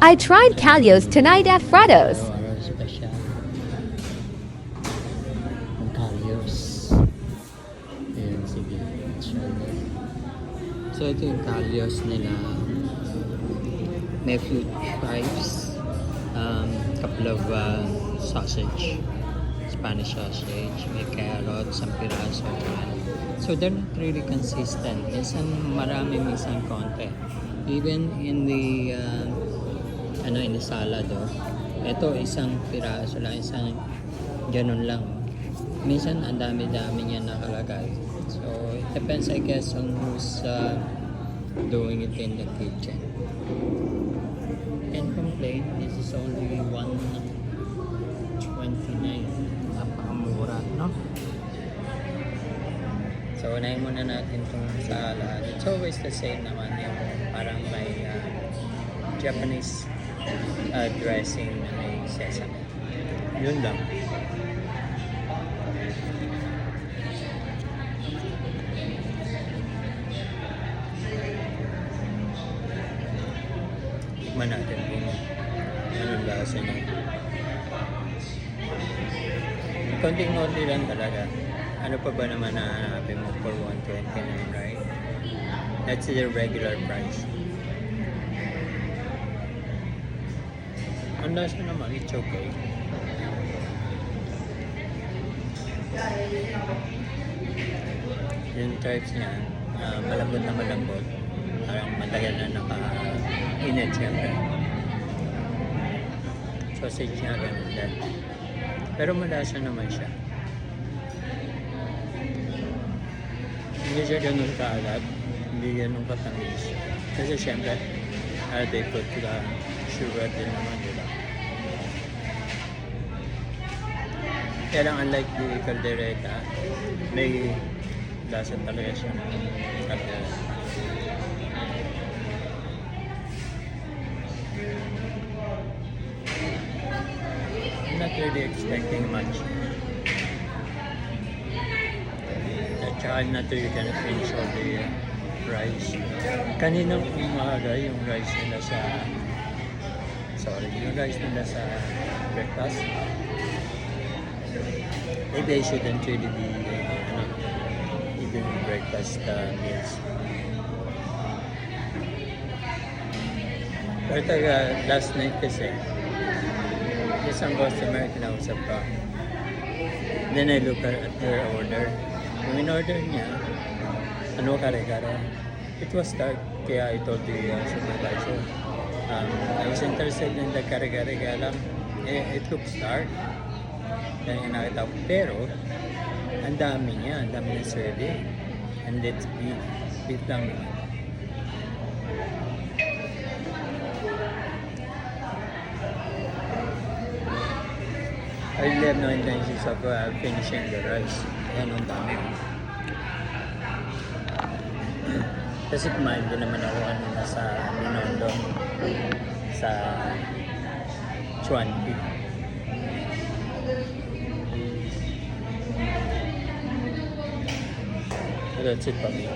I tried Calio's tonight at Freddo's. Araw-araw special. Ang Calios. Ayan, sige. Try mo. So, ito yung Calios nila. May few chives. Couple of sausage. Spanish sausage. May carrots, isang piraso. So, they're not really consistent. Minsan marami, minsan konti. Even in the in the salad, ito isang piraso lang, isang ganun lang. Minsan ang dami-dami niya nakalagay. So it depends, I guess, on who's doing it in the kitchen. Can't complain. This is only $1.29. Napakamura, no? So unahin muna natin itong salad. It's always the same naman, yung parang may Japanese dressing na may sesame. Yun lang. Tikman natin kung anong lasa niya. Konting-konti lang talaga. Ano pa ba naman nahanapin mo for $1.29, right? That's the regular price. Ang lasa naman, it's okay. Yung types niya, malambot na malambot. Parang matagal na naka-init siyempre. Sausage niya, ganun din. Pero malasa naman siya. Hindi siya ganun kaalat. Hindi ganun katamis. Kasi siyempre, they put sugar din naman, diba? Kaya lang, unlike the caldereta, may lasa talaga siya. I'm not really expecting much. At saka I'm not really gonna finish all the rice. Kaninang umaga yung rice nila sa breakfast. Maybe I shouldn't really be eating breakfast meals. Pero last night kasi, isang customer kinausap ko. Then I look at their order. Yung in-order niya, kare-kare. It was dark, kaya I told the supervisor. I was interested in the kare-kare, kaya lang, it looks dark. Kaya nga nakita ko. Pero, ang dami niya, ang dami ng serving. And it's beef. Beef lang naman. I really have no intentions of finishing the rice. Ayan, ang dami. Kasi kumain din naman ako kanina sa Binondo, sa Chuanpi. That's it for me.